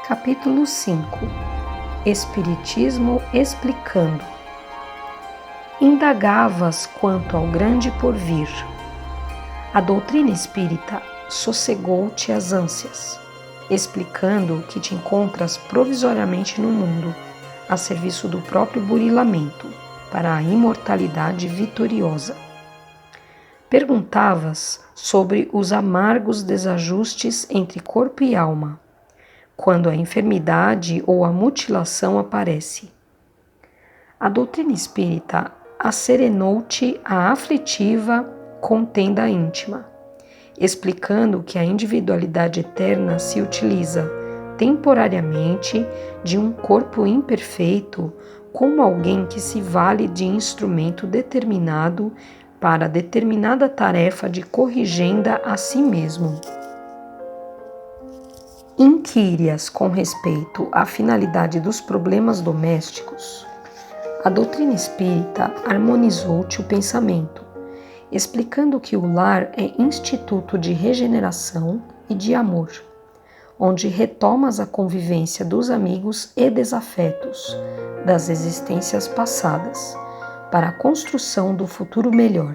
Capítulo 5 Espiritismo explicando. Indagavas quanto ao grande porvir. A doutrina espírita sossegou-te as ânsias, explicando que te encontras provisoriamente no mundo, a serviço do próprio burilamento, para a imortalidade vitoriosa. Perguntavas sobre os amargos desajustes entre corpo e alma, quando a enfermidade ou a mutilação aparece. A doutrina espírita acerenou-te a aflitiva contenda íntima, explicando que a individualidade eterna se utiliza temporariamente de um corpo imperfeito como alguém que se vale de instrumento determinado para determinada tarefa de corrigenda a si mesmo. Inquire-as com respeito à finalidade dos problemas domésticos. A doutrina espírita harmonizou-te o pensamento, explicando que o lar é instituto de regeneração e de amor, onde retomas a convivência dos amigos e desafetos das existências passadas, para a construção do futuro melhor.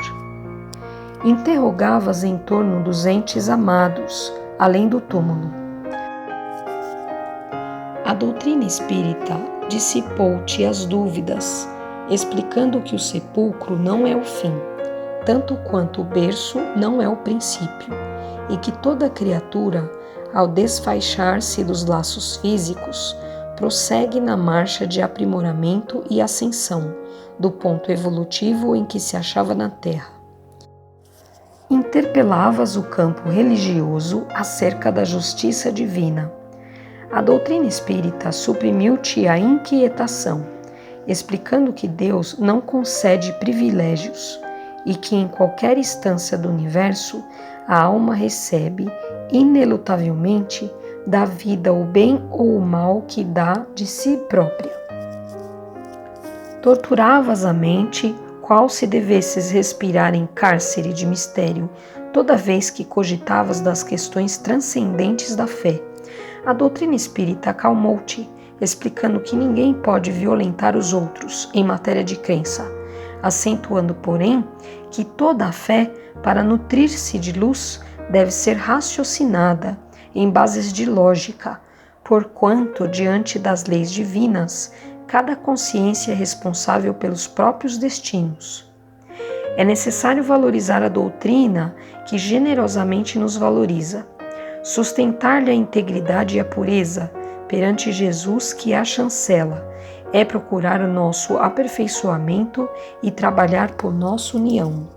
Interrogavas em torno dos entes amados, além do túmulo. A doutrina espírita dissipou-te as dúvidas, explicando que o sepulcro não é o fim, tanto quanto o berço não é o princípio, e que toda criatura, ao desfaixar-se dos laços físicos, prossegue na marcha de aprimoramento e ascensão do ponto evolutivo em que se achava na Terra. Interpelavas o campo religioso acerca da justiça divina. A doutrina espírita suprimiu-te a inquietação, explicando que Deus não concede privilégios e que em qualquer instância do universo a alma recebe, inelutavelmente, da vida o bem ou o mal que dá de si própria. Torturavas a mente qual se devesses respirar em cárcere de mistério, toda vez que cogitavas das questões transcendentes da fé. A doutrina espírita acalmou-te, explicando que ninguém pode violentar os outros em matéria de crença, acentuando, porém, que toda a fé, para nutrir-se de luz, deve ser raciocinada em bases de lógica, porquanto, diante das leis divinas, cada consciência é responsável pelos próprios destinos. É necessário valorizar a doutrina que generosamente nos valoriza, sustentar-lhe a integridade e a pureza perante Jesus que a chancela, é procurar o nosso aperfeiçoamento e trabalhar por nossa união.